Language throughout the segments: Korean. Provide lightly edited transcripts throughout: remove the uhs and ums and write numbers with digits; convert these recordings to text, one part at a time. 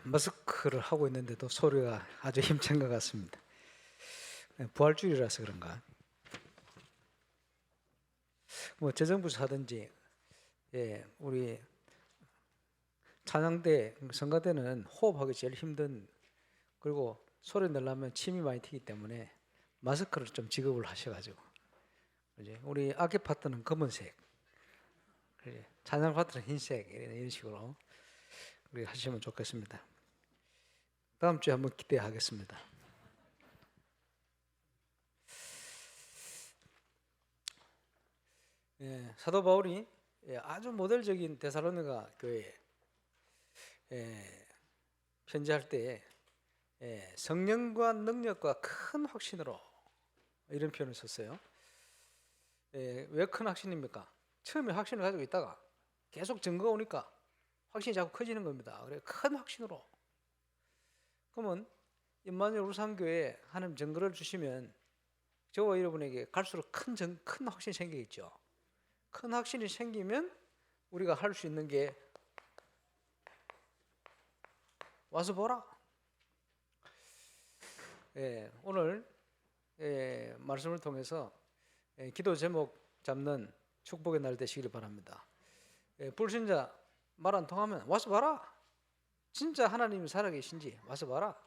마스크를 하고 있는데도 소리가 아주 힘찬 것 같습니다. 부활주일이라서 그런가. 뭐 재정부에서 하든지, 우리 찬양대, 성가대는 호흡하기 제일 힘든, 그리고 소리 내려면 침이 많이 튀기 때문에 마스크를 좀 지급을 하셔가지고, 이제 우리 악기 파트는 검은색, 찬양 파트는 흰색, 이런 식으로 우리 하시면 좋겠습니다. 다음 주에 한번 기대하겠습니다. 사도 바울이 아주 모델적인 데살로니가 교회에 편지할 때 성령과 능력과 큰 확신으로 이런 표현을 썼어요. 왜 큰 확신입니까? 처음에 확신을 가지고 있다가 계속 증거가 오니까 확신이 자꾸 커지는 겁니다. 그래 큰 확신으로. 그러면 임마누엘 울산교회에 하나님 증거를 주시면 저와 여러분에게 갈수록 큰 확신이 생기겠죠. 큰 확신이 생기면 우리가 할 수 있는 게 와서 보라. 오늘 말씀을 통해서 기도 제목 잡는 축복의 날 되시기를 바랍니다. 불신자 말 안 통하면 와서 봐라. 진짜 하나님이 살아계신지 와서 봐라.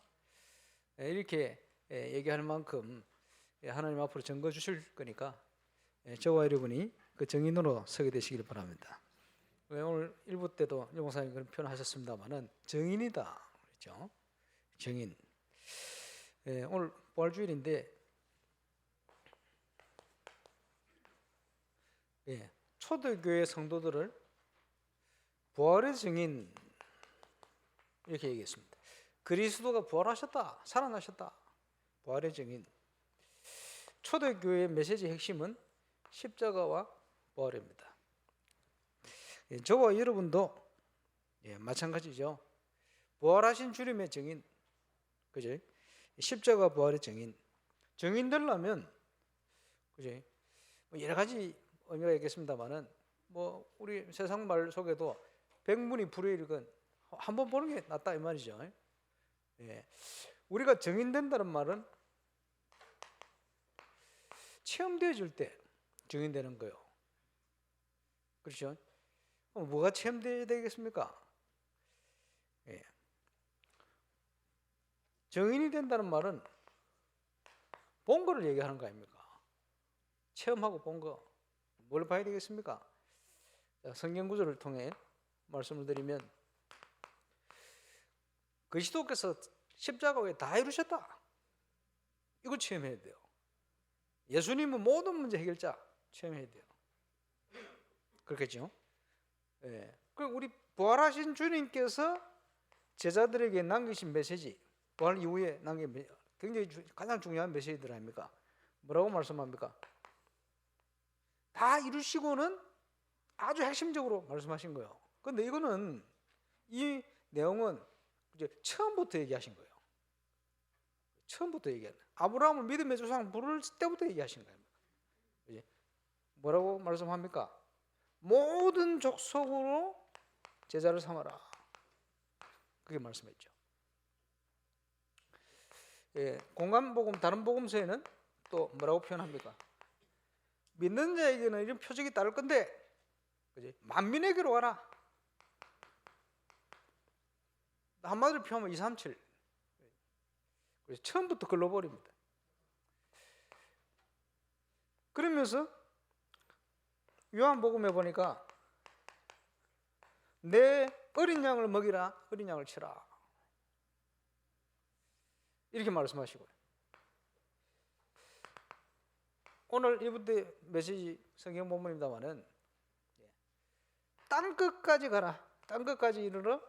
이렇게 얘기할 만큼 하나님 앞으로 증거 주실 거니까 저와 여러분이 그 증인으로 서게 되시기를 바랍니다. 오늘 1부 때도 용사님 그런 표현 하셨습니다만은 증인이다 그랬죠. 증인. 오늘 부활주일인데 초대교회 성도들을 부활의 증인 이렇게 얘기했습니다. 그리스도가 부활하셨다, 살아나셨다. 부활의 증인. 초대교회의 메시지 핵심은 십자가와 부활입니다. 저와 여러분도 마찬가지죠. 부활하신 주님의 증인, 그죠? 십자가 부활의 증인. 증인 되려면, 그죠? 여러 가지 의미가 있겠습니다만은, 뭐 우리 세상 말 속에도 백문이 불여일견 한번 보는 게 낫다 이 말이죠. 우리가 증인된다는 말은 체험되어질 때 증인되는 거예요. 그렇죠? 그럼 뭐가 체험되어야 되겠습니까? 증인이 된다는 말은 본 거를 얘기하는 거 아닙니까? 체험하고 본 거. 뭘 봐야 되겠습니까? 성경 구절을 통해 말씀을 드리면 그리스도께서 십자가에 다 이루셨다. 이거 체험해야 돼요. 예수님은 모든 문제 해결자 체험해야 돼요. 그렇겠죠? 그리고 우리 부활하신 주님께서 제자들에게 남기신 메시지, 부활 이후에 남긴 굉장히 가장 중요한 메시지들 아닙니까? 뭐라고 말씀합니까? 다 이루시고는 아주 핵심적으로 말씀하신 거예요. 그런데 이거는 이 내용은 이제 처음부터 얘기하신 거예요. 처음부터 얘기하는. 아브라함을 믿음의 조상 부를 때부터 얘기하신 거예요. 뭐라고 말씀합니까? 모든 족속으로 제자를 삼아라. 그게 말씀했죠. 공간복음 다른 복음서에는 또 뭐라고 표현합니까? 믿는 자에게는 이런 표적이 따를 건데, 그지? 만민에게로 와라. 한마디로 표현하면 237. 그래서 처음부터 글러버립니다. 그러면서 요한복음에 보니까 내 어린 양을 먹이라, 어린 양을 치라. 이렇게 말씀하시고요. 오늘 이번 때 메시지 성경 본문입니다만은 땅 끝까지 가라, 땅 끝까지 이르러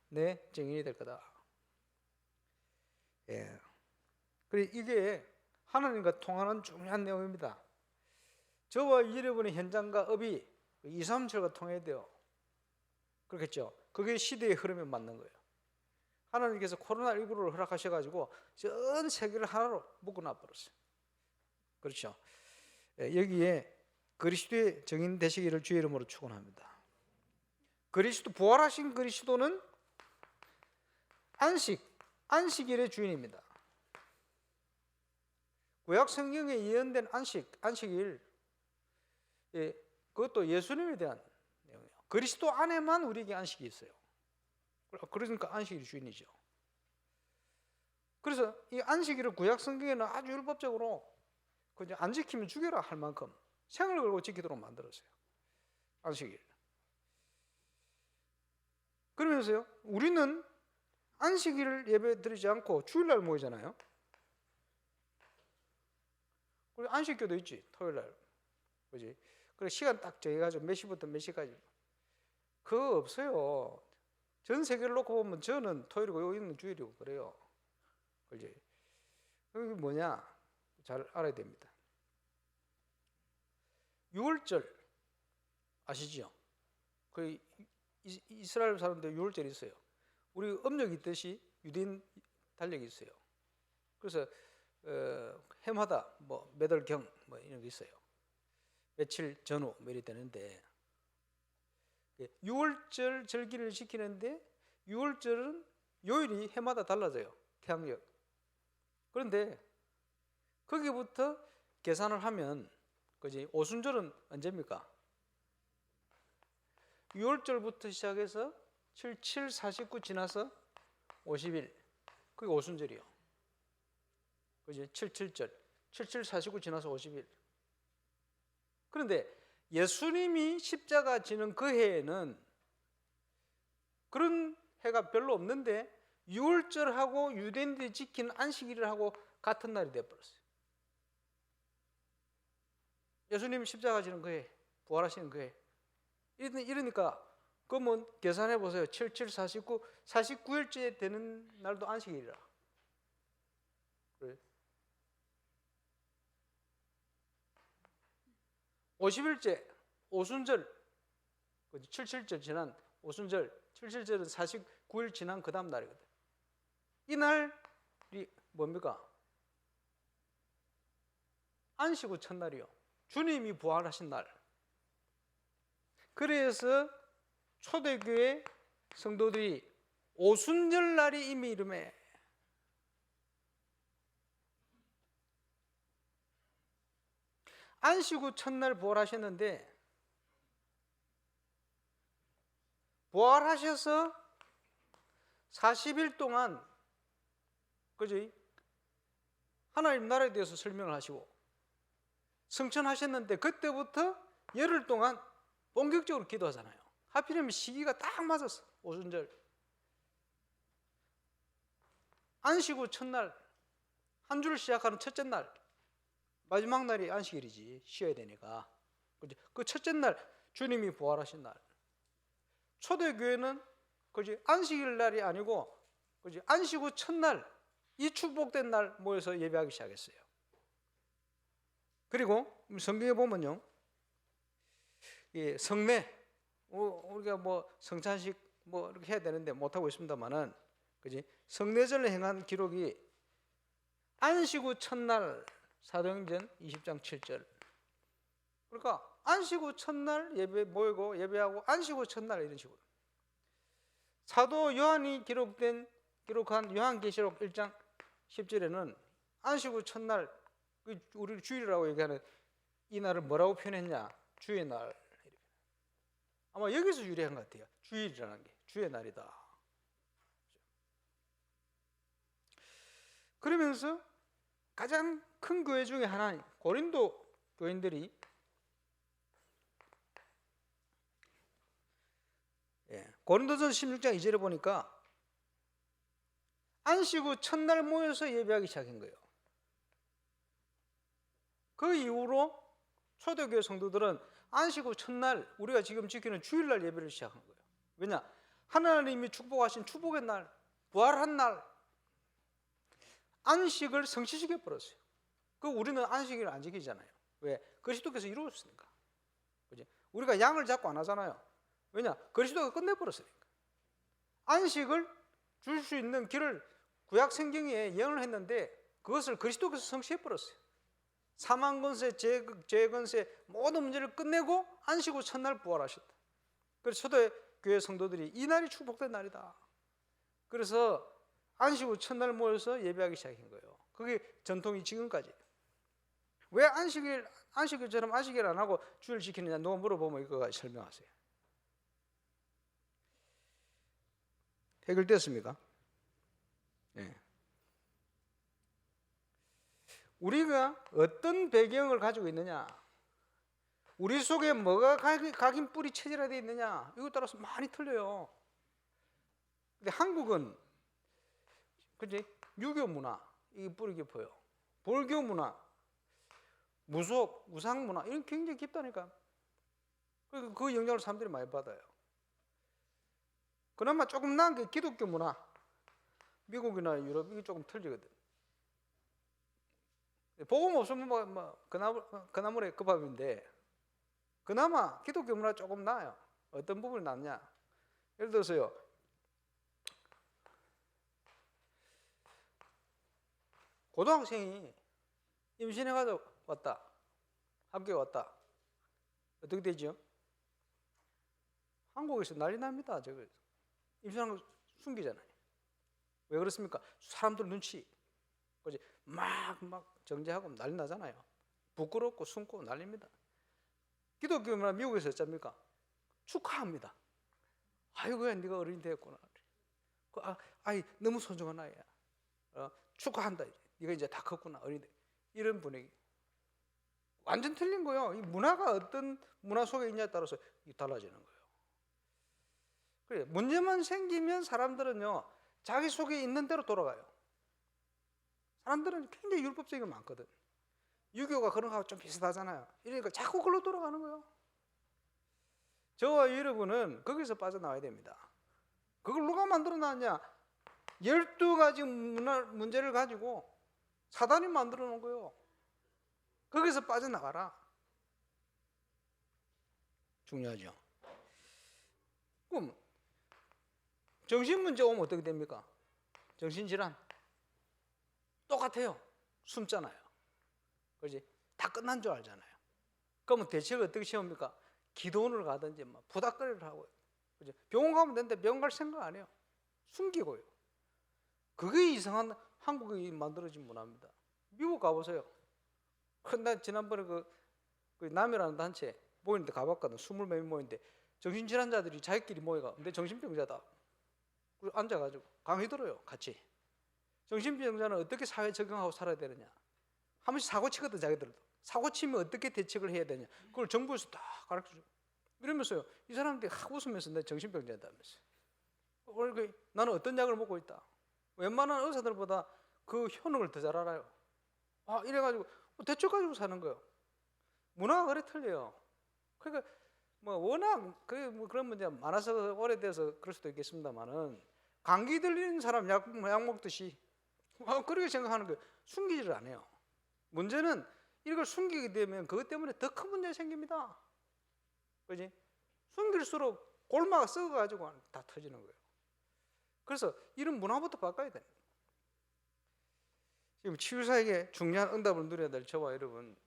내 증인이 될 거다. 그리고 이게 하나님과 통하는 중요한 내용입니다. 저와 여러분의 현장과 업이 2, 3, 7과 통해야 돼요. 그렇겠죠? 그게 시대의 흐름에 맞는 거예요. 하나님께서 코로나19를 허락하셔가지고 전 세계를 하나로 묶어놔 버렸어요. 그렇죠? 여기에 그리스도의 증인 되시기를 주의 이름으로 축원합니다. 그리스도, 부활하신 그리스도는 안식일의 주인입니다. 구약 성경에 예언된 안식일, 그것도 예수님에 대한 내용이에요. 그리스도 안에만 우리에게 안식이 있어요. 그러니까 안식일이 주인이죠. 그래서 이 안식일을 구약 성경에는 아주 율법적으로 안 지키면 죽여라 할 만큼 생을 걸고 지키도록 만들었어요. 안식일. 그러면서요, 우리는 안식일을 예배 드리지 않고 주일날 모이잖아요. 그리고 안식교도 있지, 토요일날. 그지? 그래서 시간 딱 정해가지고 몇 시부터 몇 시까지. 그거 없어요. 전 세계를 놓고 보면 저는 토요일이고 여기는 주일이고 그래요. 그지? 그게 뭐냐? 잘 알아야 됩니다. 6월절 아시죠? 그 이스라엘 사람들 6월절이 있어요. 우리 음력이 있듯이 유대인 달력이 있어요. 그래서 해마다 뭐 몇 월경 뭐 이런 게 있어요. 며칠 전후 뭐 이렇게 되는데 6월절 절기를 지키는데 6월절은 요일이 해마다 달라져요. 태양력. 그런데 거기부터 계산을 하면 그지? 오순절은 언제입니까? 6월절부터 시작해서 7, 49 지나서 50일. 그게 오순절이요. 그지? 77절. 7, 49 지나서 50일. 그런데 예수님이 십자가 지는 그 해에는 그런 해가 별로 없는데 6월절하고 유대인들이 지키는 안식일을 하고 같은 날이 되어버렸어요. 예수님 십자가 지는 그 해, 부활하시는 그 해. 이러니까 그러면 계산해 보세요. 7, 7, 49, 49일째 되는 날도 안식일이라. 그래. 50일째 오순절, 77절 지난 오순절, 77절은 49일 지난 그 다음 날이거든. 이 날이 뭡니까? 안식 후 첫날이요. 주님이 부활하신 날. 그래서 초대교회 성도들이 오순절 날이 이미 이름에 안식 후 첫날 부활하셨는데 부활하셔서 40일 동안 그지? 하나님 나라에 대해서 설명을 하시고 승천하셨는데 그때부터 열흘 동안 본격적으로 기도하잖아요. 하필이면 시기가 딱 맞았어. 오순절. 안식 후 첫날, 한 주를 시작하는 첫째 날, 마지막 날이 안식일이지. 쉬어야 되니까. 그 첫째 날 주님이 부활하신 날. 초대교회는 그지? 안식일 날이 아니고 그지? 안식 후 첫날, 이 축복된 날 모여서 예배하기 시작했어요. 그리고 성경에 보면요, 성례, 우리가 뭐 성찬식 뭐 이렇게 해야 되는데 못 하고 있습니다만은, 그지? 성례절을 행한 기록이 안식 후 첫날 사도행전 20장 7절. 그러니까 안식 후 첫날 예배 모이고 예배하고 안식 후 첫날 이런 식으로. 사도 요한이 기록한 요한계시록 1장 10절에는 안식 후 첫날, 우리 주일이라고 얘기하는 이 날을 뭐라고 표현했냐? 주의 날. 아마 여기서 유래한 것 같아요. 주일이라는 게 주의 날이다. 그러면서 가장 큰 교회 중에 하나인 고린도 교인들이 고린도전 16장 2절에 보니까 안식 후 첫날 모여서 예배하기 시작한 거예요. 그 이후로 초대교회 성도들은 안식 후 첫날, 우리가 지금 지키는 주일날 예배를 시작한 거예요. 왜냐? 하나님이 축복하신 축복의 날, 부활한 날, 안식을 성취시켜 버렸어요. 우리는 안식일을 안 지키잖아요. 왜? 그리스도께서 이루었으니까. 그죠? 우리가 양을 잡고 안 하잖아요. 왜냐? 그리스도가 끝내버렸으니까. 안식을 줄 수 있는 길을 구약 성경에 예언을 했는데 그것을 그리스도께서 성취해 버렸어요. 사망 권세, 죄 권세 모든 문제를 끝내고 안식 후 첫날 부활하셨다. 그래서 초대교회 성도들이 이 날이 축복된 날이다. 그래서 안식 후 첫날 모여서 예배하기 시작한 거예요. 그게 전통이 지금까지. 왜 안식일처럼 안식일 안 하고 주일 지키느냐 누가 물어보면 이거 설명하세요. 해결됐습니까? 네. 우리가 어떤 배경을 가지고 있느냐, 우리 속에 뭐가 각인 뿌리 체질화되어 있느냐, 이것 따라서 많이 틀려요. 근데 한국은 그지? 유교 문화 이게 뿌리 깊어요. 불교 문화, 무속, 우상 문화 이런 굉장히 깊다니까. 그 영향을 사람들이 많이 받아요. 그나마 조금 나은 게 기독교 문화. 미국이나 유럽 이게 조금 틀리거든. 복음 없으면 그나물의 그 밥인데 그나마 기독교 문화 조금 나아요. 어떤 부분이 낫냐? 예를 들어서요. 고등학생이 임신해가지고 왔다. 학교에 왔다. 어떻게 되죠? 한국에서 난리 납니다. 저거 임신한 거 숨기잖아요. 왜 그렇습니까? 사람들 눈치. 그지? 막 정죄하고 난리 나잖아요. 부끄럽고 숨고 난립니다. 기독교나 미국에서 어쩝니까? 축하합니다. 아이고야, 네가 어른이 되었구나. 아이 너무 소중한 아이야. 축하한다. 네가 이제 다 컸구나. 어른이 돼. 이런 분위기. 완전 틀린 거예요. 이 문화가 어떤 문화 속에 있냐에 따라서 달라지는 거예요. 그래, 문제만 생기면 사람들은요, 자기 속에 있는 대로 돌아가요. 사람들은 굉장히 율법적인 게 많거든. 유교가 그런 거하고 좀 비슷하잖아요. 이러니까 자꾸 그걸로 돌아가는 거예요. 저와 여러분은 거기서 빠져나와야 됩니다. 그걸 누가 만들어 놨냐? 12가지 문제를 가지고 사단이 만들어 놓은 거예요. 거기서 빠져나가라. 중요하죠. 그럼 정신문제 오면 어떻게 됩니까? 정신질환 똑같아요. 숨잖아요. 그렇지? 다 끝난 줄 알잖아요. 그러면 대책을 어떻게 세웁니까? 기도원을 가든지 부닥거리를 하고요. 그렇지? 병원 가면 되는데 병원 갈 생각 안 해요. 숨기고요. 그게 이상한 한국이 만들어진 문화입니다. 미국 가보세요. 나 지난번에 그 남이라는 단체 모이는데 가봤거든. 20몇 명이 모이는데 정신질환자들이 자기끼리 모여가 근데 정신병자다. 그리고 앉아가지고 강의 들어요. 같이. 정신병자는 어떻게 사회에 적응하고 살아야 되느냐. 한 번씩 사고 치거든. 자기들도. 사고 치면 어떻게 대책을 해야 되냐. 그걸 정부에서 다 가르쳐주고. 이러면서요. 이 사람들이 웃으면서 내 정신병자다면서. 나는 어떤 약을 먹고 있다. 웬만한 의사들보다 그 효능을 더 잘 알아요. 이래가지고 대책 가지고 사는 거예요. 문화가 그래 틀려요. 그러니까 워낙 그런 문제 많아서 오래돼서 그럴 수도 있겠습니다만은 감기 들리는 사람 약 먹듯이 그렇게 생각하는 거예요. 숨기지를 않아요. 문제는 이걸 숨기게 되면 그것 때문에 더 큰 문제가 생깁니다. 그지? 숨길수록 골마가 썩어가지고 다 터지는 거예요. 그래서 이런 문화부터 바꿔야 돼요. 지금 치유사에게 중요한 응답을 누려야 될 저와 여러분,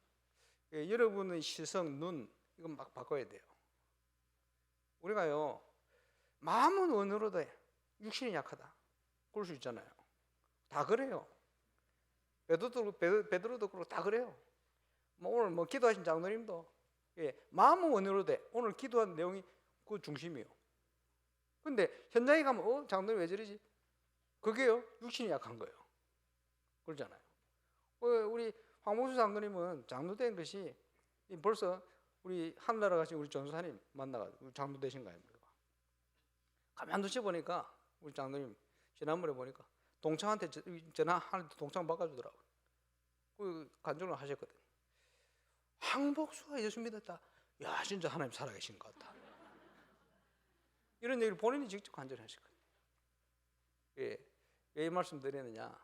여러분의 시선, 눈 이건 막 바꿔야 돼요. 우리가요 마음은 원으로 돼. 육신이 약하다. 그럴 수 있잖아요. 다 그래요. 베드로도 그렇고 다 그래요. 오늘 기도하신 장로님도 마음은 원으로 돼. 오늘 기도한 내용이 그 중심이에요. 근데 현장에 가면 장로님 왜 저러지? 그게요 육신이 약한 거예요. 그러잖아요. 우리 황봉수 장로님은 장로 된 것이 벌써 우리 하늘나라 가신 우리 전도사님 만나가지고 장로 되신 거 아닙니까? 가만두시 보니까 우리 장로님 지난번에 보니까 동창한테 전화하는데 동창 바꿔주더라고요. 그 간증을 하셨거든. 황복수가 예수 믿었다. 야 진짜 하나님 살아계신 것 같다. 이런 얘기를 본인이 직접 간증하셨거든요. 왜 이 말씀 드리느냐.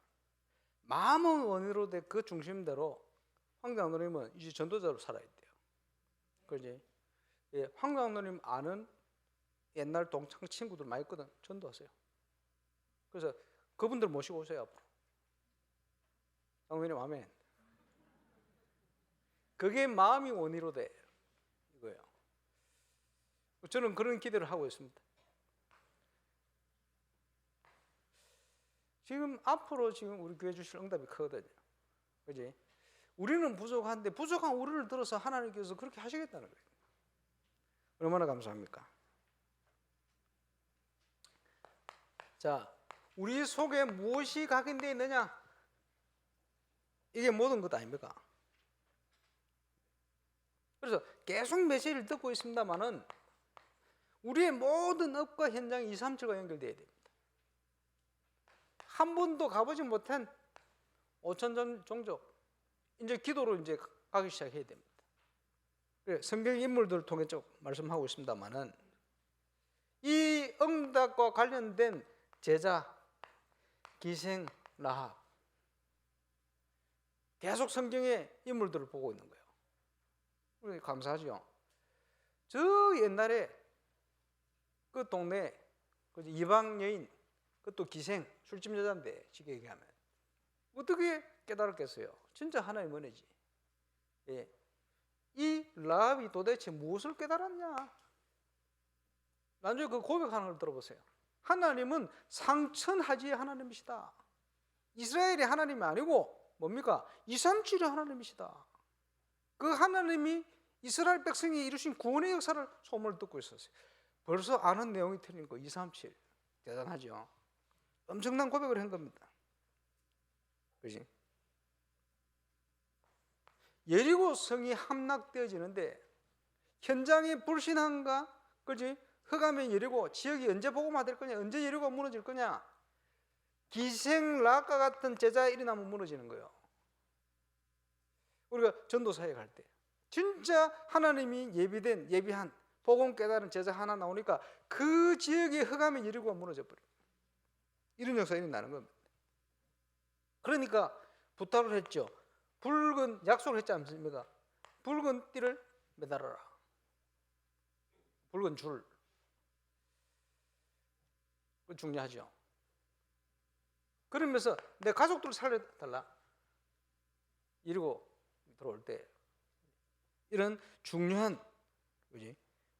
마음은 원으로 돼 그 중심대로 황 장로님은 이제 전도자로 살아야 돼요. 그지? 황 장로님 아는 옛날 동창 친구들 많이 있거든. 전도하세요. 그래서 그분들 모시고 오세요 앞으로. 장로님 아멘. 그게 마음이 원의로 돼 이거예요. 저는 그런 기대를 하고 있습니다. 지금 앞으로 지금 우리 교회 주실 응답이 크거든요. 그지? 우리는 부족한데 부족한 우리를 들어서 하나님께서 그렇게 하시겠다는 거예요. 얼마나 감사합니까? 자, 우리 속에 무엇이 각인되어 있느냐? 이게 모든 것 아닙니까? 그래서 계속 메시지를 듣고 있습니다만은 우리의 모든 업과 현장이 237과 연결되어야 됩니다. 한 번도 가보지 못한 5천 종족, 이제 기도로 이제 가기 시작해야 됩니다. 성경 인물들을 통해 쭉 말씀하고 있습니다만은 이 응답과 관련된 제자, 기생, 라합, 계속 성경의 인물들을 보고 있는 거예요. 우리 감사하죠. 저 옛날에 그 동네 이방 여인, 그것도 기생, 술집 여자인데 쉽게 얘기하면 어떻게 깨달았겠어요? 진짜 하나님 은혜지. 예. 이 라합이 도대체 무엇을 깨달았냐? 나중에 그 고백하는 걸 들어보세요. 하나님은 상천하지의 하나님이시다. 이스라엘의 하나님이 아니고 뭡니까? 237의 하나님이시다. 그 하나님이 이스라엘 백성이 이루신 구원의 역사를 소문을 듣고 있었어요. 벌써 아는 내용이 틀린 거 237. 대단하죠. 엄청난 고백을 한 겁니다. 그지? 예리고 성이 함락되어지는데 현장의 불신함과 그지? 흑암의 예리고 지역이 언제 복음화 될 거냐? 언제 예리고가 무너질 거냐? 기생 라합과 같은 제자의 일어나면 무너지는 거예요. 우리가 전도 사역할 때 진짜 하나님이 예비한 복음 깨달은 제자 하나 나오니까 그 지역의 흑암의 예리고가 무너져 버려요. 이런 역사가 일어나는 겁니다. 그러니까 부탁을 했죠. 붉은 약속을 했지 않습니까? 붉은 띠를 매달아라. 붉은 줄. 그거 중요하죠. 그러면서 내 가족들을 살려달라. 이러고 들어올 때 이런 중요한 그지?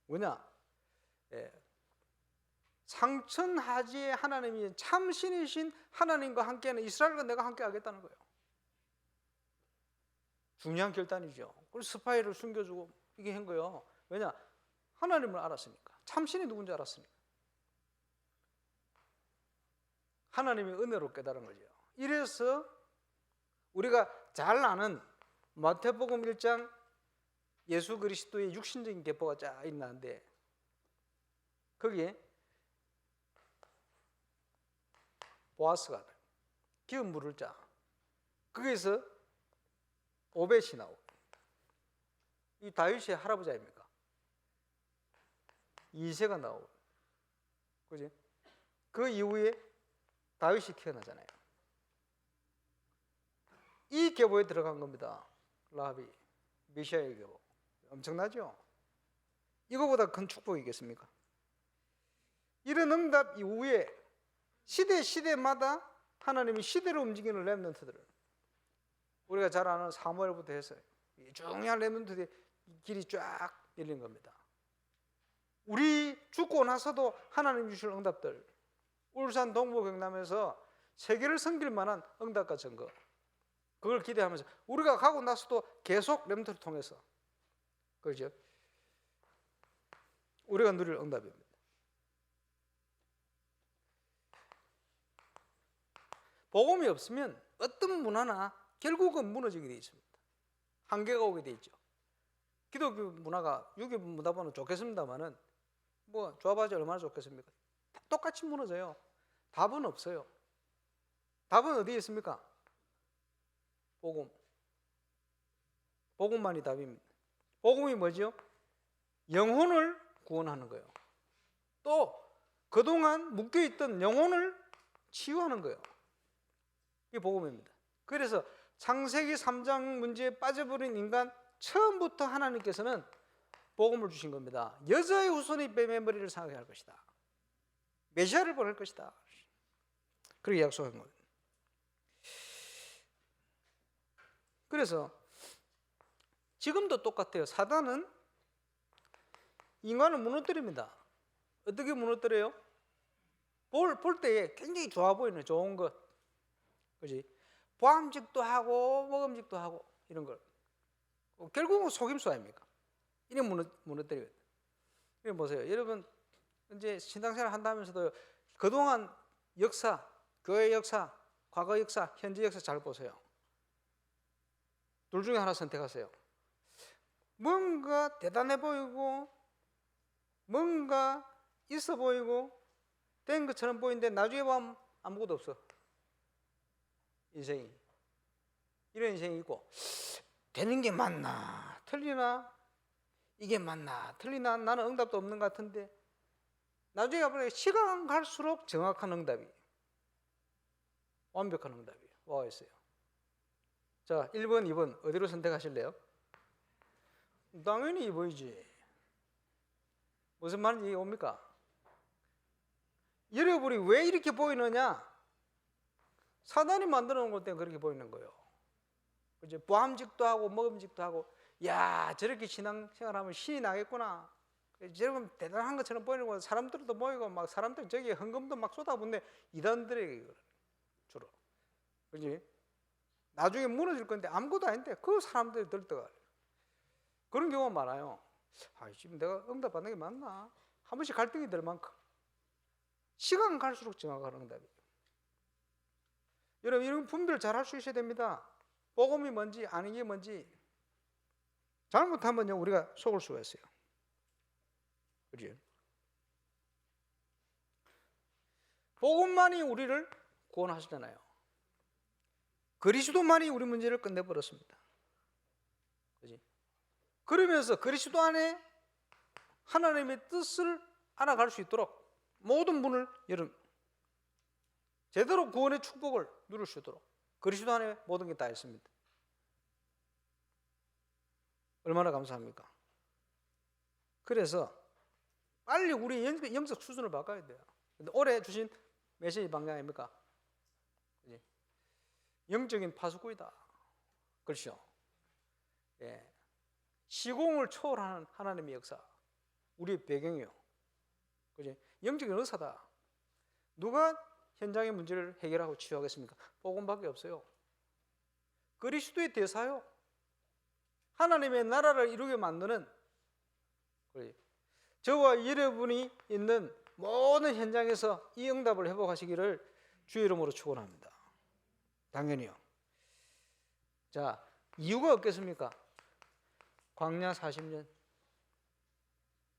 뭐냐? 상천하지의 하나님이 참신이신 하나님과 함께하는 이스라엘과 내가 함께하겠다는 거예요. 중요한 결단이죠. 그래서 스파이를 숨겨주고 이게 한 거예요. 왜냐? 하나님을 알았으니까. 참신이 누군지 알았으니까. 하나님의 은혜로 깨달은 거죠. 이래서 우리가 잘 아는 마태복음 1장 예수 그리스도의 육신적인 계보가 쫙 있는데 거기에 보아스가 기운 물을 자 거기에서 오벳이 나오고 이 다윗의 할아버지 아닙니까? 이새가 나오고 그지? 그 이후에 다윗이 태어나잖아요. 이 계보에 들어간 겁니다. 라합이 메시아의 계보. 엄청나죠? 이거보다 큰 축복이겠습니까? 이런 응답 이후에 시대마다 하나님이 시대로 움직이는 렘넌트들을 우리가 잘 아는 사무엘부터 해서 중요한 렘넌트들의 길이 쫙 열린 겁니다. 우리 죽고 나서도 하나님 주실 응답들 울산 동부 경남에서 세계를 섬길 만한 응답과 증거 그걸 기대하면서 우리가 가고 나서도 계속 렘넌트를 통해서 그렇죠? 우리가 누릴 응답입니다. 복음이 없으면 어떤 문화나 결국은 무너지게 되어 있습니다. 한계가 오게 되어 있죠. 기독교 문화가 유교 문화보다는 좋겠습니다만은 뭐 조합하지 얼마나 좋겠습니까? 똑같이 무너져요. 답은 없어요. 답은 어디에 있습니까? 복음. 복음만이 답입니다. 복음이 뭐죠? 영혼을 구원하는 거예요. 또 그동안 묶여있던 영혼을 치유하는 거예요. 이게 복음입니다. 그래서 창세기 3장 문제에 빠져버린 인간 처음부터 하나님께서는 복음을 주신 겁니다. 여자의 후손이 뱀의 머리를 상하게 할 것이다. 메시아를 보낼 것이다. 그렇게 약속한 거예요. 그래서 지금도 똑같아요. 사단은 인간을 무너뜨립니다. 어떻게 무너뜨려요? 볼 때에 굉장히 좋아 보이는 좋은 것, 그지? 보암직도 하고 먹음직도 하고 이런 걸 결국은 속임수 아닙니까? 이래 무너뜨리거든. 이래 보세요. 여러분 이제 신앙생활 한다면서도 그동안 역사, 교회 역사, 과거 역사, 현재 역사 잘 보세요. 둘 중에 하나 선택하세요. 뭔가 대단해 보이고 뭔가 있어 보이고 된 것처럼 보이는데 나중에 보면 아무것도 없어. 인생이. 이런 인생이 있고 되는 게 맞나 틀리나 이게 맞나 틀리나 나는 응답도 없는 것 같은데 나중에 가보니까 시간 갈수록 정확한 응답이 완벽한 응답이 와 있어요. 자, 1번, 2번 어디로 선택하실래요? 당연히 2번이지. 무슨 말인지 옵니까? 여러분이 왜 이렇게 보이느냐? 사단이 만들어 놓은 것 때문에 그렇게 보이는 거예요. 이제 보암직도 하고 먹음직도 하고 야 저렇게 신앙생활하면 신이 나겠구나. 여러분 대단한 것처럼 보이는 거 사람들도 모이고 막 사람들 저기 헌금도 막 쏟아붓네. 이단들에게 주로. 그지? 나중에 무너질 건데 아무것도 아닌데 그 사람들이 들떠가 그런 경우가 많아요. 아, 지금 내가 응답받는 게 맞나? 한 번씩 갈등이 될 만큼 시간 갈수록 정확한 응답이. 여러분 이런 분별을 잘 할 수 있어야 됩니다. 복음이 뭔지 아는 게 뭔지 잘못하면요 우리가 속을 수가 있어요. 그죠? 복음만이 우리를 구원하시잖아요. 그리스도만이 우리 문제를 끝내버렸습니다. 그지? 그러면서 그리스도 안에 하나님의 뜻을 알아갈 수 있도록 모든 문을 열은 제대로 구원의 축복을 누릴 수 있도록 그리스도 안에 모든 게 다 있습니다. 얼마나 감사합니까? 그래서 빨리 우리 영적 수준을 바꿔야 돼요. 근데 올해 주신 메시지 방향 아닙니까? 영적인 파수꾼이다. 그렇죠? 예. 시공을 초월하는 하나님의 역사, 우리의 배경이요. 그죠? 영적인 의사다. 누가 현장의 문제를 해결하고 치유하겠습니까? 복음밖에 없어요. 그리스도의 대사요. 하나님의 나라를 이루게 만드는 저와 여러분이 있는 모든 현장에서 이 응답을 회복하시기를 주의 이름으로 축원합니다. 당연히요. 자, 이유가 없겠습니까? 광야 40년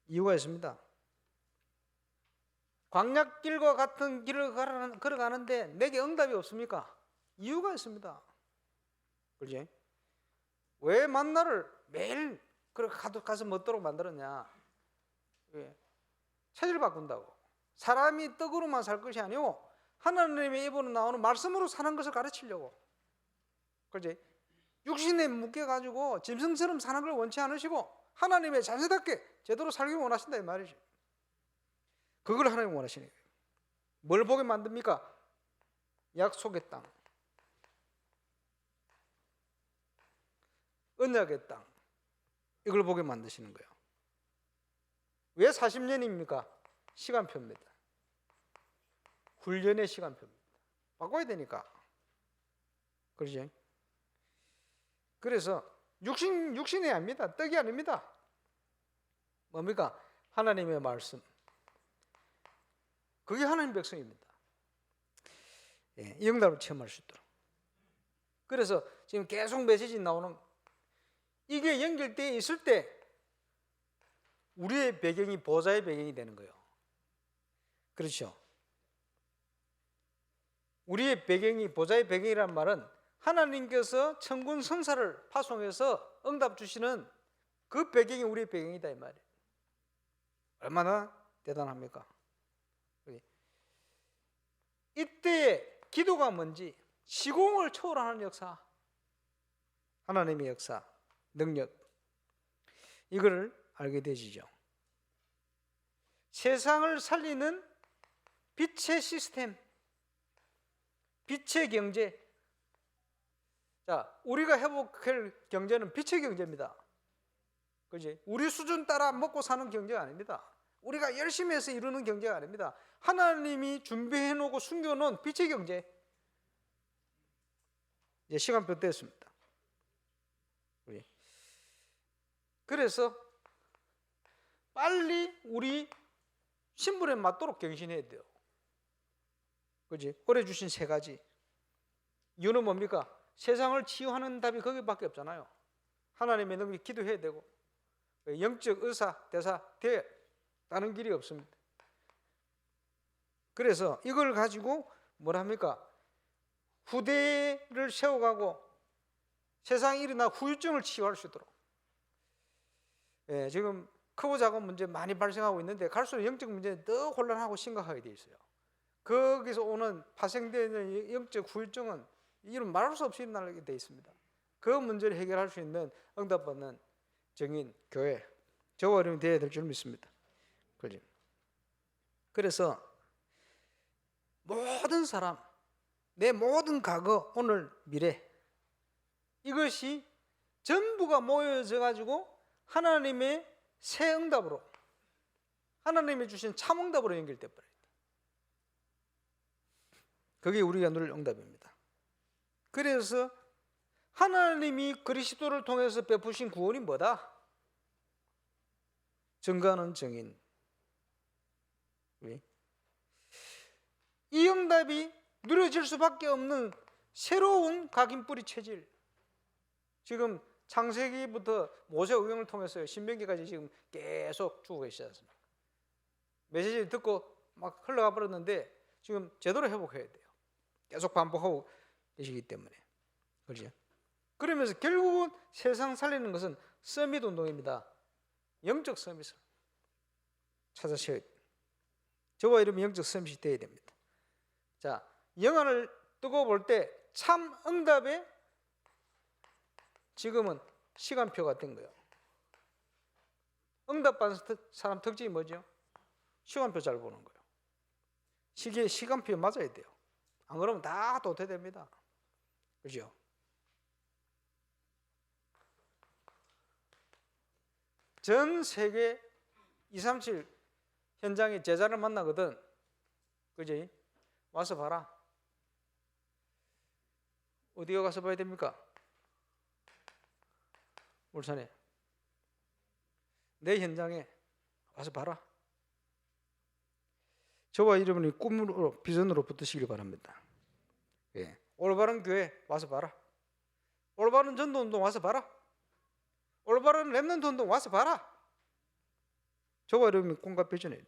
이유가 있습니다. 광야길과 같은 길을 걸어가는데 내게 응답이 없습니까? 이유가 있습니다. 그렇지? 왜 만나를 매일 가서 먹도록 만들었냐? 체질 바꾼다고. 사람이 떡으로만 살 것이 아니고 하나님의 입으로 나오는 말씀으로 사는 것을 가르치려고. 그렇지? 육신에 묶여가지고 짐승처럼 사는 걸 원치 않으시고 하나님의 자녀답게 제대로 살기 원하신다 이 말이죠. 그걸 하나님 원하시는 거예요. 뭘 보게 만듭니까? 약속의 땅, 언약의 땅, 이걸 보게 만드시는 거예요. 왜 40년입니까? 시간표입니다. 훈련의 시간표입니다. 바꿔야 되니까. 그러죠? 그래서 육신이 아닙니다. 떡이 아닙니다. 뭡니까? 하나님의 말씀. 그게 하나님 백성입니다. 예, 이 응답을 체험할 수 있도록. 그래서 지금 계속 메시지 나오는 이게 연결되어 있을 때 우리의 배경이 보좌의 배경이 되는 거예요. 그렇죠? 우리의 배경이 보좌의 배경이란 말은 하나님께서 천군 성사를 파송해서 응답 주시는 그 배경이 우리의 배경이다 이 말이에요. 얼마나 대단합니까? 이때의 기도가 뭔지 시공을 초월하는 역사, 하나님의 역사, 능력, 이거를 알게 되시죠. 세상을 살리는 빛의 시스템, 빛의 경제. 자, 우리가 회복할 경제는 빛의 경제입니다. 그지? 우리 수준 따라 먹고 사는 경제가 아닙니다. 우리가 열심히 해서 이루는 경제가 아닙니다. 하나님이 준비해 놓고 숨겨 놓은 빛의 경제. 이제 시간표 됐습니다. 그래서 빨리 우리 신분에 맞도록 갱신해야 돼요. 그지? 올해 주신 세 가지. 이유는 뭡니까? 세상을 치유하는 답이 거기밖에 없잖아요. 하나님의 능력에 기도해야 되고, 영적 의사, 대사 돼 다른 길이 없습니다. 그래서 이걸 가지고 뭐라 합니까? 후대를 세워가고 세상에 일어나 후유증을 치유할 수 있도록. 지금 크고 작은 문제 많이 발생하고 있는데 갈수록 영적 문제는 더 혼란하고 심각하게 돼 있어요. 거기서 오는 파생되는 영적 후유증은 이런 말할 수 없이 일어나게 돼 있습니다. 그 문제를 해결할 수 있는 응답받는 정인, 교회, 저와 여러분이 되어야 될 줄 믿습니다. 그렇지? 그래서 모든 사람, 내 모든 과거, 오늘, 미래, 이것이 전부가 모여져 가지고 하나님의 새 응답으로, 하나님이 주신 참 응답으로 연결돼 버려요. 그게 우리가 누릴 응답입니다. 그래서 하나님이 그리스도를 통해서 베푸신 구원이 뭐다? 증거하는 증인. 이 응답이 누려질 수밖에 없는 새로운 각인뿌리 체질. 지금 창세기부터 모세오경을 통해서 신명기까지 지금 계속 주고 계시지 않습니까? 메시지를 듣고 막 흘러가 버렸는데 지금 제대로 회복해야 돼요. 계속 반복하고 계시기 때문에. 그렇죠? 그러면서 결국은 세상 살리는 것은 서밋 운동입니다. 영적 서밋을 찾으셔야 돼요. 저와 이러면 영적 서밋이 되어야 됩니다. 자, 영안을 뜨고 볼 때 참 응답에 지금은 시간표가 된 거예요. 응답받은 사람 특징이 뭐죠? 시간표 잘 보는 거예요. 시간표에 맞아야 돼요. 안 그러면 다 도태됩니다. 그죠? 전 세계 237 현장에 제자를 만나거든. 그지? 와서 봐라. 어디에 가서 봐야 됩니까? 울산에. 내 현장에 와서 봐라. 저와 여러분이 꿈으로, 비전으로 붙으시길 바랍니다. 예. 올바른 교회 와서 봐라. 올바른 전도운동 와서 봐라. 올바른 렘넌트 운동 와서 봐라. 저와 여러분이 꿈과 비전이에요.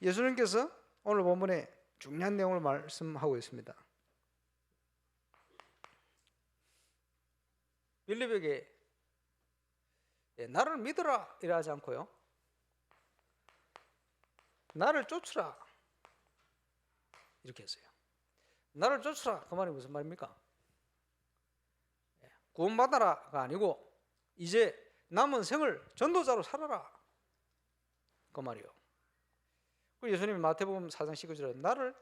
예수님께서 오늘 본문에 중요한 내용을 말씀하고 있습니다. 빌립에게 나를 믿으라 이러지 않고요, 나를 쫓으라 이렇게 했어요. 나를 쫓으라 그 말이 무슨 말입니까? 구원받아라가 아니고 이제 남은 생을 전도자로 살아라 그 말이요. 예수님이 마태복음 4장 19절에 나를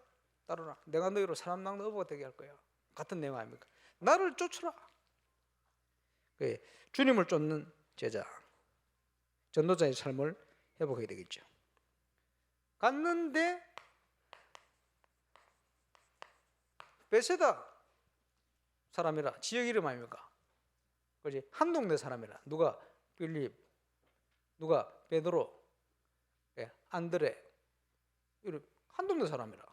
따르라, 내가 너희로 사람 낚는 어부가 되게 할 거야. 같은 내용 아닙니까? 나를 쫓으라. 주님을 쫓는 제자, 전도자의 삶을 회복해야 되겠죠. 갔는데 베세다 사람이라 지역 이름 아닙니까? 그렇지? 한 동네 사람이라. 누가 빌립, 누가 베드로, 안드레, 한 동네 사람이라.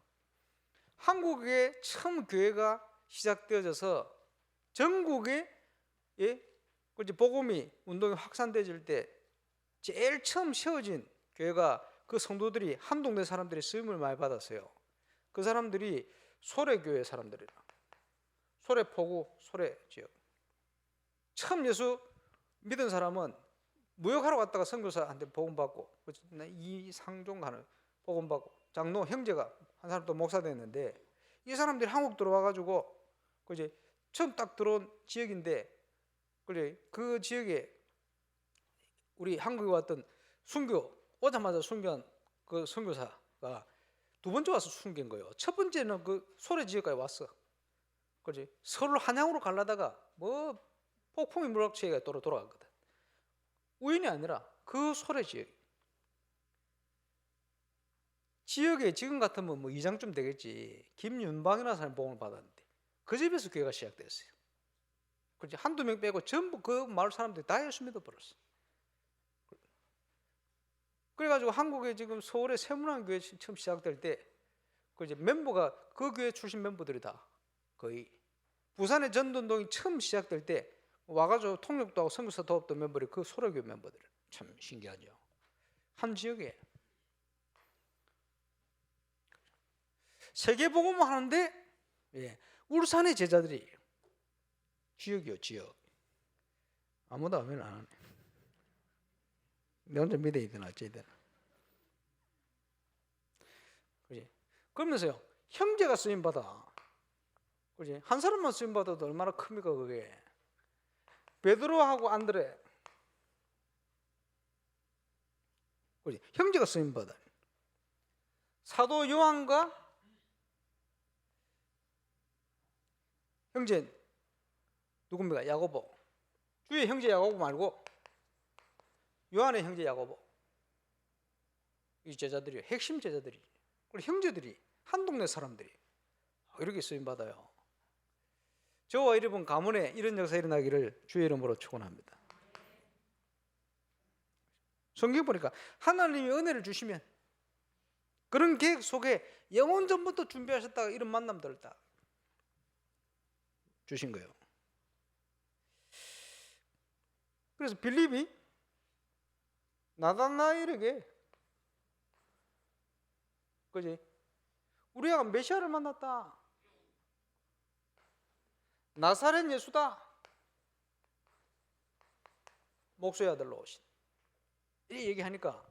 한국에 처음 교회가 시작되어져서 전국에 복음이 운동이 확산되어질 때 제일 처음 세워진 교회가 그 성도들이 한 동네 사람들이 쓰임을 많이 받았어요. 그 사람들이 소래교회 사람들이라. 소래포구, 소래 지역. 처음 예수 믿은 사람은 무역하러 갔다가 선교사한테 복음받고, 이상종 가는 복음받고, 장로 형제가 한 사람 또 목사 됐는데, 이 사람들이 한국 들어와가지고 그지 처음 딱 들어온 지역인데, 그래 그 지역에 우리 한국에 왔던 순교 오자마자 순교한 그 선교사가 두 번째 와서 순교한 거예요. 첫 번째는 그 소래 지역까지 왔어. 그지 서울 한양으로 가려다가 뭐 폭풍이 물락치기가 돌아갔거든. 우연이 아니라 그 소래 지역에 지금 같으면 뭐 2장쯤 되겠지. 김윤방이라는 사람이 복음을 받았는데 그 집에서 교회가 시작됐어요. 그렇지, 한두 명 빼고 전부 그 마을 사람들이 다 예수 믿어버렸어. 그래가지고 한국에 지금 서울에 세문안교회 처음 시작될 때 그 이제 멤버가 그 교회 출신 멤버들이 다 거의, 부산의 전도운동이 처음 시작될 때 와가지고 통역도 하고 선교사 도업도 멤버들이 그 소라교회 멤버들, 참 신기하죠. 한 지역에 세계복음을 하는데, 예, 울산의 제자들이, 지역이요, 지역. 아무도 아멘 안 하네. 내 혼자 믿어야 되나 어찌든. 그지? 그러면서요, 형제가 쓰임 받아. 그지? 한 사람만 쓰임 받아도 얼마나 큽니까 그게? 베드로하고 안드레, 그지? 형제가 쓰임 받아. 사도 요한과 형제 누굽니까? 야고보. 주의 형제 야고보 말고 요한의 형제 야고보. 이 제자들이 핵심 제자들이, 그리고 형제들이, 한 동네 사람들이 이렇게 쓰임 받아요. 저와 여러분 가문에 이런 역사 일어나기를 주의 이름으로 축원합니다. 성경 보니까 하나님이 은혜를 주시면 그런 계획 속에 영혼 전부터 준비하셨다가 이런 만남들을 딱 주신 거예요. 그래서 빌립이 나다나엘에게, 그지? 우리가 메시아를 만났다. 나사렛 예수다. 목소의 아들로 오신. 이 얘기하니까,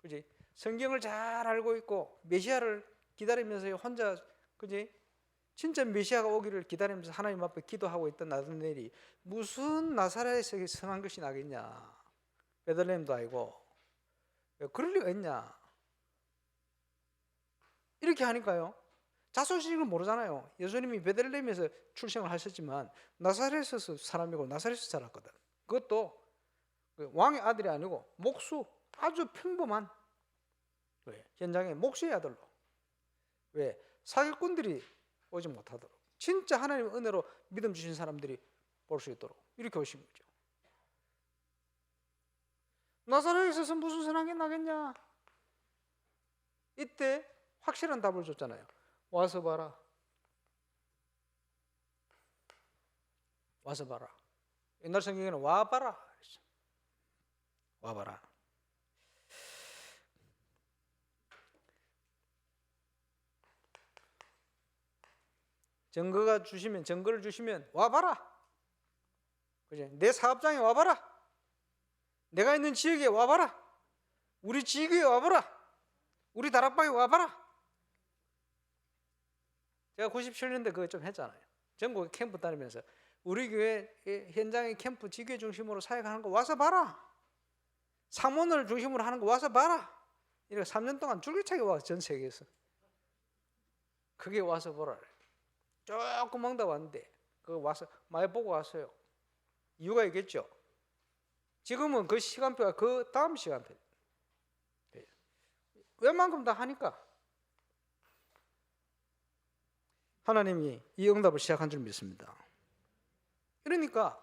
그지? 성경을 잘 알고 있고 메시아를 기다리면서 혼자, 그지? 진짜 메시아가 오기를 기다리면서 하나님 앞에 기도하고 있던 나다나엘이 무슨 나사렛에서 선한 것이 나겠냐? 베들레헴도 아니고 그럴 리가 있냐? 이렇게 하니까요, 자소식을 모르잖아요. 예수님이 베들레헴에서 출생을 하셨지만 나사렛에서 사람이고 나사렛에서 자랐거든. 그것도 왕의 아들이 아니고 목수, 아주 평범한, 현장의 목수의 아들로. 왜? 사기꾼들이 오지 못하도록, 진짜 하나님의 은혜로 믿음 주신 사람들이 볼 수 있도록 이렇게 오신 거죠. 나사렛에서 무슨 선한 게 나겠냐? 이때 확실한 답을 줬잖아요. 와서 봐라. 와서 봐라. 옛날 성경에는 와봐라. 와봐라. 증거를 주시면 와봐라. 그죠? 내 사업장에 와봐라. 내가 있는 지역에 와봐라. 우리 지역에 와봐라. 우리 다락방에 와봐라. 제가 97년대 그거 좀 했잖아요. 전국에 캠프 다니면서 우리 교회 현장의 캠프 지교회 중심으로 사역하는 거 와서 봐라. 상원을 중심으로 하는 거 와서 봐라. 이렇게 3년 동안 줄기차게 와, 전 세계에서. 그게 와서 보라. 조금 먹다 왔는데 그거 와서 많이 보고 왔어요. 이유가 있겠죠. 지금은 그 시간표가 그 다음 시간표. 웬만큼 다 하니까 하나님이 이 응답을 시작한 줄 믿습니다. 그러니까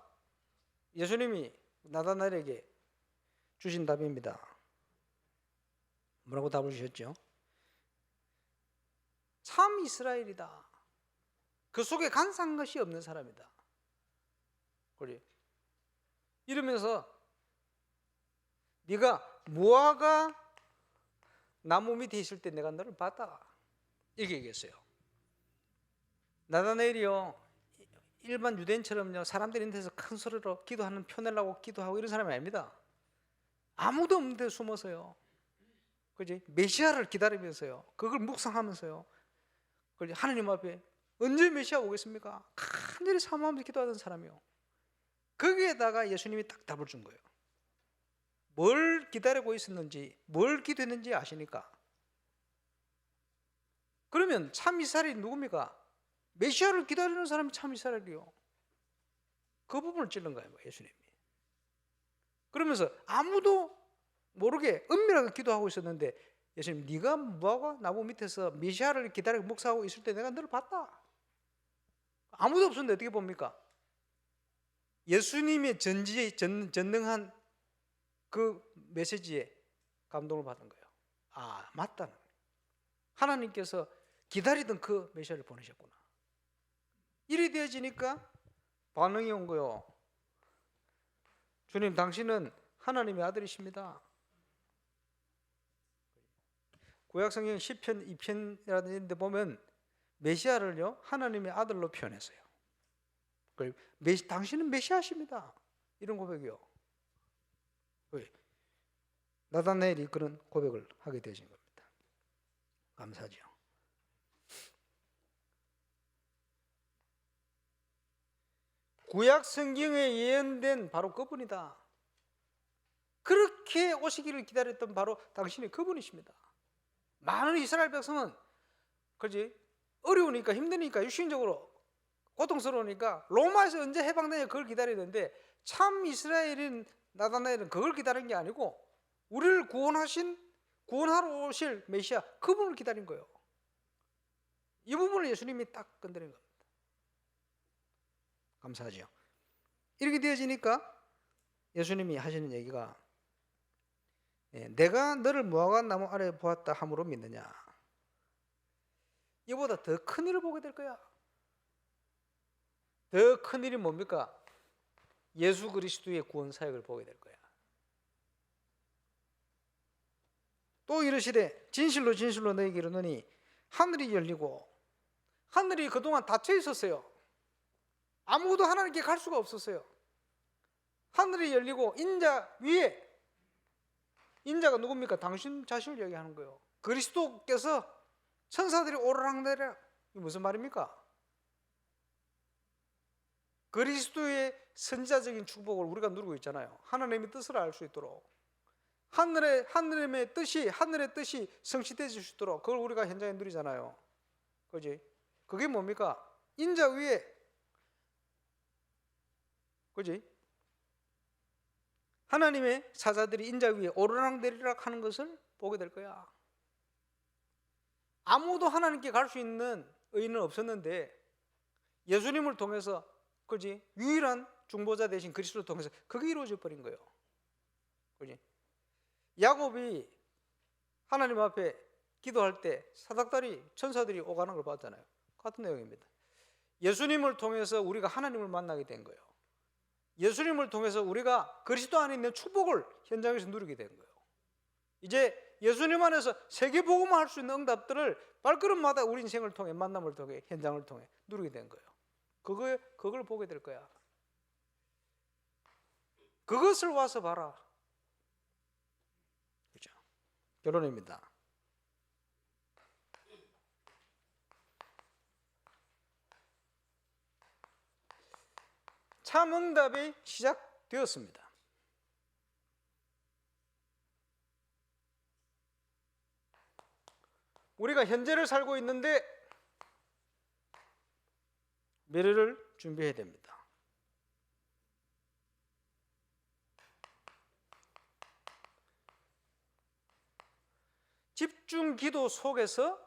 예수님이 나다나엘에게 주신 답입니다. 뭐라고 답을 주셨죠? 참 이스라엘이다. 그 속에 간사한 것이 없는 사람이다. 그래. 이러면서 네가 무화과 나무 밑에 있을 때 내가 너를 봤다. 이렇게 얘기했어요. 나다나엘이요, 일반 유대인처럼요 사람들이 있는 데서 큰 소리로 기도하는, 표내려고 기도하고 이런 사람이 아닙니다. 아무도 없는 데 숨어서요, 그지? 메시아를 기다리면서요, 그걸 묵상하면서요, 그지? 하나님 앞에 언제 메시아 오겠습니까? 간절히 사모하면서 기도하던 사람이요. 거기에다가 예수님이 딱 답을 준 거예요. 뭘 기다리고 있었는지, 뭘 기도했는지 아시니까. 그러면 참 이스라엘이 누굽니까? 메시아를 기다리는 사람이 참 이스라엘이요. 그 부분을 찔른 거예요, 예수님이. 그러면서 아무도 모르게 은밀하게 기도하고 있었는데 예수님, 네가 무화과 나무 밑에서 메시아를 기다리고 묵상하고 있을 때 내가 너를 봤다. 아무도 없었는데 어떻게 봅니까? 예수님의 전능한 그 메시지에 감동을 받은 거예요. 아, 맞다는 거예요. 하나님께서 기다리던 그 메시지를 보내셨구나. 일이 되어지니까 반응이 온 거예요. 주님, 당신은 하나님의 아들이십니다. 구약성경 10편 2편이라는데 보면 메시아를요 하나님의 아들로 표현했어요. 당신은 메시아십니다. 이런 고백이요. 나다나엘이 그런 고백을 하게 되신 겁니다. 감사죠. 구약 성경에 예언된 바로 그분이다. 그렇게 오시기를 기다렸던 바로 당신이 그분이십니다. 많은 이스라엘 백성은 그렇지 어려우니까 힘드니까 육신적으로 고통스러우니까 로마에서 언제 해방되냐 그걸 기다리는데 참 이스라엘인 나다나엘은 그걸 기다린 게 아니고 우리를 구원하러 오실 메시아 그분을 기다린 거예요. 이 부분을 예수님이 딱 건드린 겁니다. 감사하죠. 이렇게 되어지니까 예수님이 하시는 얘기가 내가 너를 무화과 나무 아래 보았다 함으로 믿느냐. 이보다 더 큰 일을 보게 될 거야. 더 큰 일이 뭡니까? 예수 그리스도의 구원 사역을 보게 될 거야. 또 이르시되 진실로 진실로 너희에게 이르노니 하늘이 열리고 하늘이 그동안 닫혀 있었어요. 아무도 하나님께 갈 수가 없었어요. 하늘이 열리고 인자 위에 인자가 누굽니까? 당신 자신을 얘기하는 거예요. 그리스도께서 천사들이 오르락내리락 이게 무슨 말입니까? 그리스도의 선지자적인 축복을 우리가 누리고 있잖아요. 하나님의 뜻을 알 수 있도록 하늘의 뜻이 성취되어질 수 있도록 그걸 우리가 현장에 누리잖아요. 그지? 그게 뭡니까? 인자 위에 그지? 하나님의 사자들이 인자 위에 오르락내리락 하는 것을 보게 될 거야. 아무도 하나님께 갈 수 있는 의인은 없었는데 예수님을 통해서 그지? 유일한 중보자 되신 그리스도를 통해서 그게 이루어져 버린 거예요. 그지? 야곱이 하나님 앞에 기도할 때 사닥다리 천사들이 오가는 걸 봤잖아요. 같은 내용입니다. 예수님을 통해서 우리가 하나님을 만나게 된 거예요. 예수님을 통해서 우리가 그리스도 안에 있는 축복을 현장에서 누리게 된 거예요. 이제 예수님 안에서 세계복음을 할 수 있는 응답들을 발걸음마다 우리 인생을 통해 만남을 통해 현장을 통해 누리게 된 거예요. 그걸 보게 될 거야. 그것을 와서 봐라. 그렇죠? 결론입니다. 참응답이 시작되었습니다. 우리가 현재를 살고 있는데 미래를 준비해야 됩니다. 집중 기도 속에서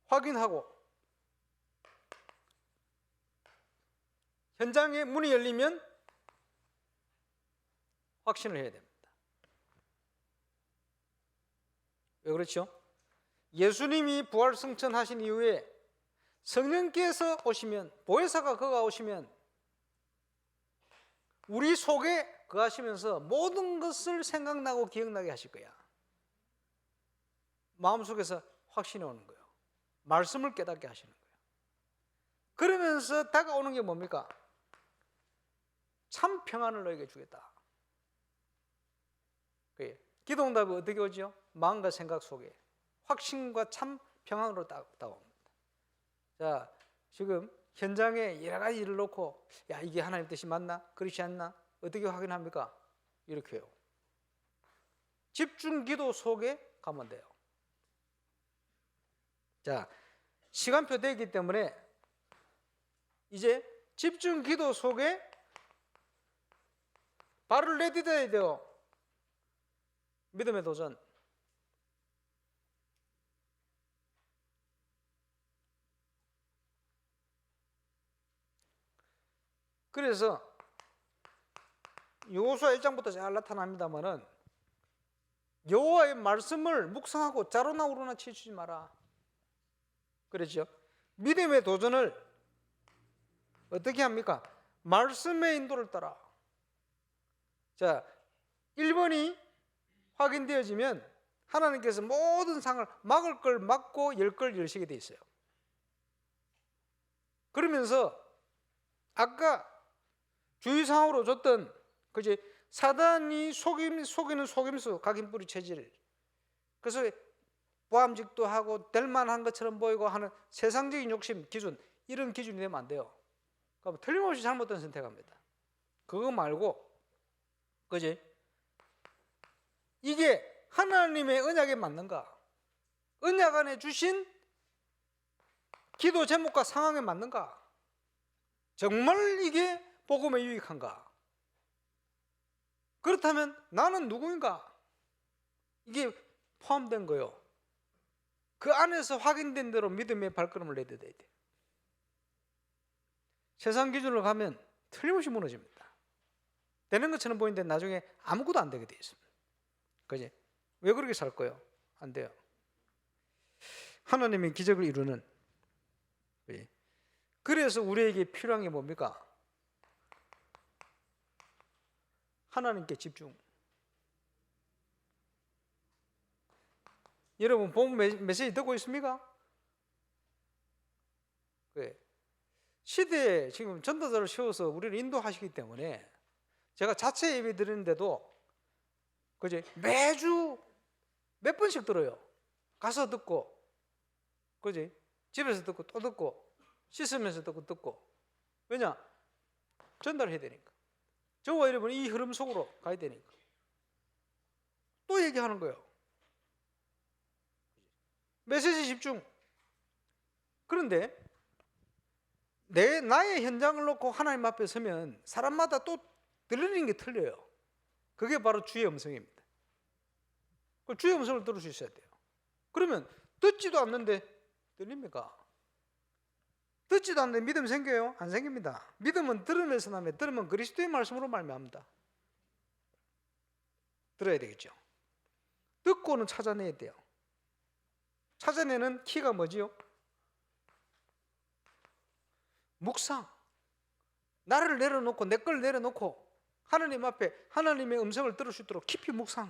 확인하고 현장에 문이 열리면 확신을 해야 됩니다. 왜 그렇죠? 예수님이 부활승천하신 이후에 성령께서 오시면 보혜사가 그가 오시면 우리 속에 거하시면서 모든 것을 생각나고 기억나게 하실 거야. 마음속에서 확신이 오는 거예요. 말씀을 깨닫게 하시는 거예요. 그러면서 다가오는 게 뭡니까? 참 평안을 너에게 주겠다. 기도응답이 어떻게 오죠? 마음과 생각 속에 확신과 참 평안으로 다가옵니다. 자, 지금 현장에 여러 가지 일을 놓고 야 이게 하나님 뜻이 맞나? 그렇지 않나? 어떻게 확인합니까? 이렇게요. 집중 기도 속에 가면 돼요. 자, 시간표 되기 때문에 이제 집중 기도 속에 발을 내딛어야 돼요. 믿음의 도전. 그래서 여호수아 1장부터 잘 나타납니다만은 여호와의 말씀을 묵상하고 자로나 우로나 치우치지 마라. 그렇죠? 믿음의 도전을 어떻게 합니까? 말씀의 인도를 따라. 자, 1번이 확인되어지면 하나님께서 모든 상을 막을 걸 막고 열 걸 열시게 돼 있어요. 그러면서 아까 주의사항으로 줬던 그지 사단이 속이는 속임수 각인뿌리 체질, 그래서 보암직도 하고 될 만한 것처럼 보이고 하는 세상적인 욕심 기준, 이런 기준이 되면 안 돼요. 그럼 틀림없이 잘못된 선택합니다. 그거 말고 그지 이게 하나님의 언약에 맞는가, 언약 안에 주신 기도 제목과 상황에 맞는가, 정말 이게 복음에 유익한가, 그렇다면 나는 누구인가, 이게 포함된 거요. 그 안에서 확인된 대로 믿음의 발걸음을 내야 돼요. 세상 기준으로 가면 틀림없이 무너집니다. 되는 것처럼 보이는데 나중에 아무것도 안 되게 돼 있습니다. 그지? 왜 그렇게 살 거예요? 안 돼요. 하나님의 기적을 이루는. 그래서 우리에게 필요한 게 뭡니까? 하나님께 집중. 여러분 본 메시지 듣고 있습니까? 시대에 지금 전도자를 세워서 우리를 인도하시기 때문에 제가 자체 예배 드리는데도 그지 매주 몇 번씩 들어요. 가서 듣고 그지 집에서 듣고 또 듣고 씻으면서 듣고 왜냐? 전달해야 되니까. 저와 여러분이 이 흐름 속으로 가야 되니까. 또 얘기하는 거예요. 메시지 집중. 그런데 나의 현장을 놓고 하나님 앞에 서면 사람마다 또 들리는 게 틀려요. 그게 바로 주의 음성입니다. 주의 음성을 들을 수 있어야 돼요. 그러면 듣지도 않는데 들립니까? 듣지도 않는데 믿음 생겨요? 안 생깁니다. 믿음은 들으면서 나면, 들으면 그리스도의 말씀으로 말미암다. 들어야 되겠죠. 듣고는 찾아내야 돼요. 찾아내는 키가 뭐지요? 묵상. 나를 내려놓고 내 걸 내려놓고 하나님 앞에 하나님의 음성을 들을 수 있도록 깊이 묵상.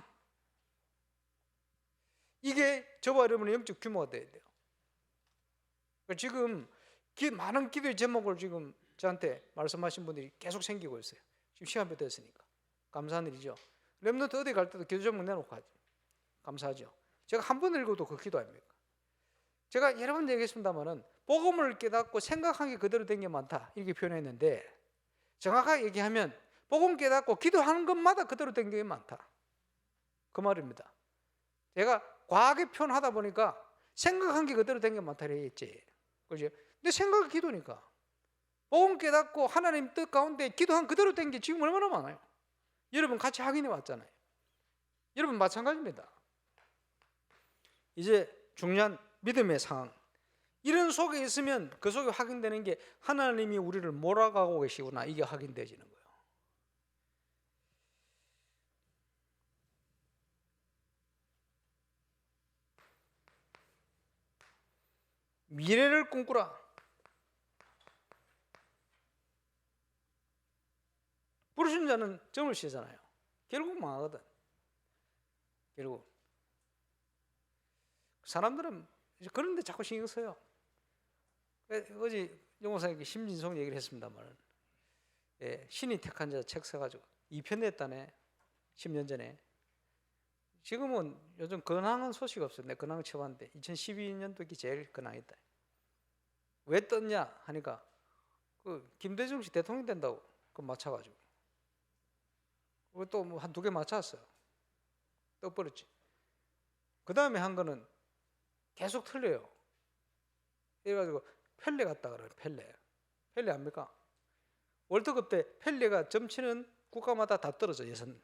이게 저와 여러분의 영적 규모가 돼야 돼요. 지금 많은 기도의 제목을 지금 저한테 말씀하신 분들이 계속 생기고 있어요. 지금 시간표 됐으니까 감사한 일이죠. 렘넌트 어디 갈 때도 기도 제목 내놓고 가죠. 감사하죠. 제가 한 번 읽어도 그 기도 아닙니까? 제가 여러 번 얘기했습니다만은 복음을 깨닫고 생각한 게 그대로 된 게 많다 이렇게 표현했는데, 정확하게 얘기하면 복음 깨닫고 기도하는 것마다 그대로 된 게 많다 그 말입니다. 제가 과하게 표현하다 보니까 생각한 게 그대로 된 게 많다 그랬지. 그죠? 근데 생각이 기도니까 복음 깨닫고 하나님 뜻 가운데 기도한 그대로 된 게 지금 얼마나 많아요. 여러분 같이 확인해 왔잖아요. 여러분 마찬가지입니다. 이제 중요한 믿음의 상황, 이런 속에 있으면 그 속에 확인되는 게 하나님이 우리를 몰아가고 계시구나, 이게 확인되어지는 거예요. 미래를 꿈꾸라. 부르신 자는 점을 씌잖아요. 결국 망하거든. 결국 사람들은 그런데 자꾸 신경 써요. 어제 영호사에게 심진송 얘기를 했습니다만, 신이 택한 자 책 써가지고 2편 냈다네. 10년 전에. 지금은 요즘 근황은 소식 없어요. 내 근황 쳐봤는데 2012년도기 제일 근황이다. 왜 떴냐 하니까 그 김대중 씨 대통령 된다고 그 맞춰가지고 또 뭐 한 2개 맞췄어요. 떠버렸지. 그 다음에 한 거는 계속 틀려요. 이래가지고 펠레 갔다 그래요. 펠레 압니까? 월드컵 때 펠레가 점치는 국가마다 다 떨어져 예선.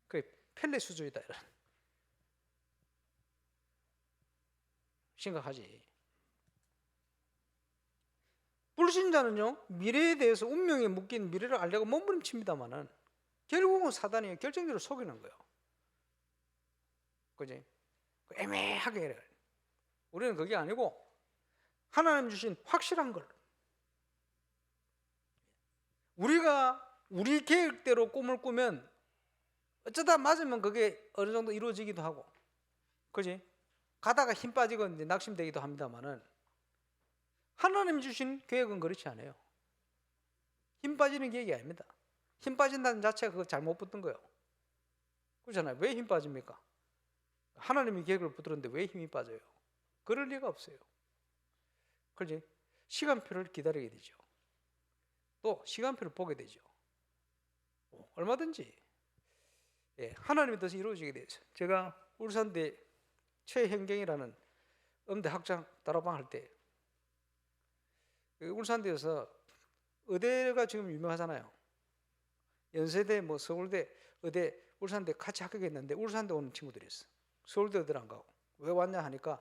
그 펠레 수준이다 이런. 심각하지. 불신자는요, 미래에 대해서 운명에 묶인 미래를 알려고 몸부림칩니다만은 결국은 사단이 결정적으로 속이는 거예요. 그지? 애매하게 해요. 우리는 그게 아니고 하나님 주신 확실한 걸, 우리가 우리 계획대로 꿈을 꾸면 어쩌다 맞으면 그게 어느 정도 이루어지기도 하고, 그지? 가다가 힘 빠지고 이제 낙심되기도 합니다만은 하나님 주신 계획은 그렇지 않아요. 힘 빠지는 계획이 아닙니다. 힘 빠진다는 자체가 그거 잘못 붙든 거예요. 그렇잖아요. 왜 힘 빠집니까? 하나님이 계획을 붙들었는데 왜 힘이 빠져요? 그럴 리가 없어요. 그렇지? 시간표를 기다리게 되죠. 또 시간표를 보게 되죠. 얼마든지 하나님의 뜻이 이루어지게 되죠. 제가 울산대 최현경이라는 음대 학장 다락방 할 때, 울산대에서 의대가 지금 유명하잖아요. 연세대, 뭐 서울대, 의대, 울산대 같이 합격했는데 울산대 오는 친구들이 있어. 서울대 의대를 안 가고. 왜 왔냐 하니까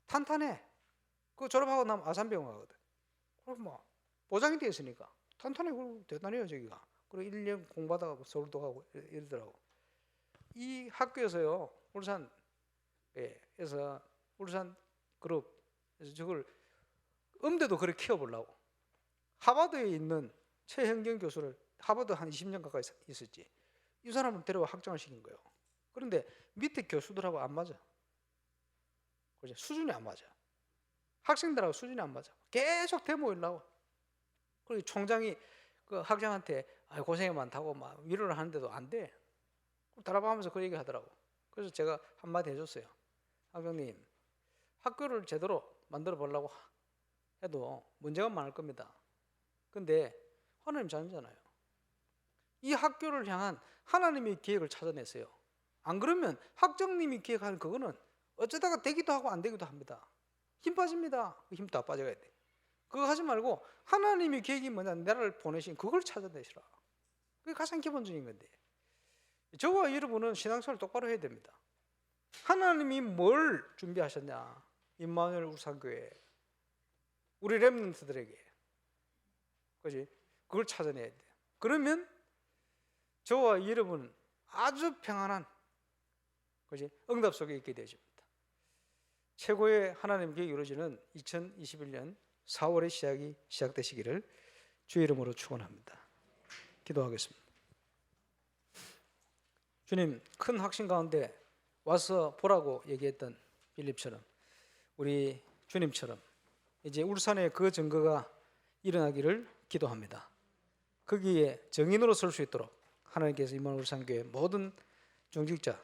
탄탄해. 그 졸업하고 나면 아산병원 가거든. 그럼 뭐 보장이 되어 있으니까 탄탄해. 그리고 대단해요 저기가. 그리고 1년 공부하다가 서울도 가고 이러더라고. 이 학교에서요, 울산에서 울산 그룹에서 저걸 음대도 그렇게 키워보려고 하버드에 있는 최현경 교수를, 하버드 한 20년 가까이 있었지, 이 사람을 데려와 학장을 시킨 거예요. 그런데 밑에 교수들하고 안 맞아. 그죠? 수준이 안 맞아. 학생들하고 수준이 안 맞아. 계속 대모이려고. 그리고 총장이 그 학장한테 고생이 많다고 막 위로를 하는데도 안 돼. 따라가면서 그 얘기 하더라고. 그래서 제가 한마디 해줬어요. 학장님, 학교를 제대로 만들어 보려고 해도 문제가 많을 겁니다. 근데 하나님 자녀잖아요. 이 학교를 향한 하나님의 계획을 찾아냈어요. 안 그러면 학장님이 계획하는 그거는 어쩌다가 되기도 하고 안 되기도 합니다. 힘 빠집니다. 힘 다 빠져야 돼. 그거 하지 말고 하나님의 계획이 뭐냐, 나를 보내신 그걸 찾아내시라. 그게 가장 기본적인 건데, 저와 여러분은 신앙생활을 똑바로 해야 됩니다. 하나님이 뭘 준비하셨냐, 임마누엘 울산교회 우리 렘넌트들에게, 그지? 그걸 찾아내야 돼. 그러면 저와 여러분 아주 평안한, 그지? 응답 속에 있게 되십니다. 최고의 하나님 계획이 이루어지는 2021년 4월의 시작되시기를 주의 이름으로 축원합니다. 기도하겠습니다. 주님, 큰 확신 가운데 와서 보라고 얘기했던 빌립처럼, 우리 주님처럼 이제 울산의 그 증거가 일어나기를 기도합니다. 거기에 정인으로 설 수 있도록 하나님께서 임마누엘 울산교회 모든 중직자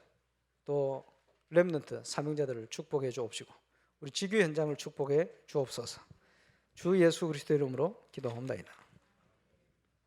또 렘넌트 사명자들을 축복해 주옵시고 우리 지교 현장을 축복해 주옵소서. 주 예수 그리스도 이름으로 기도합니다.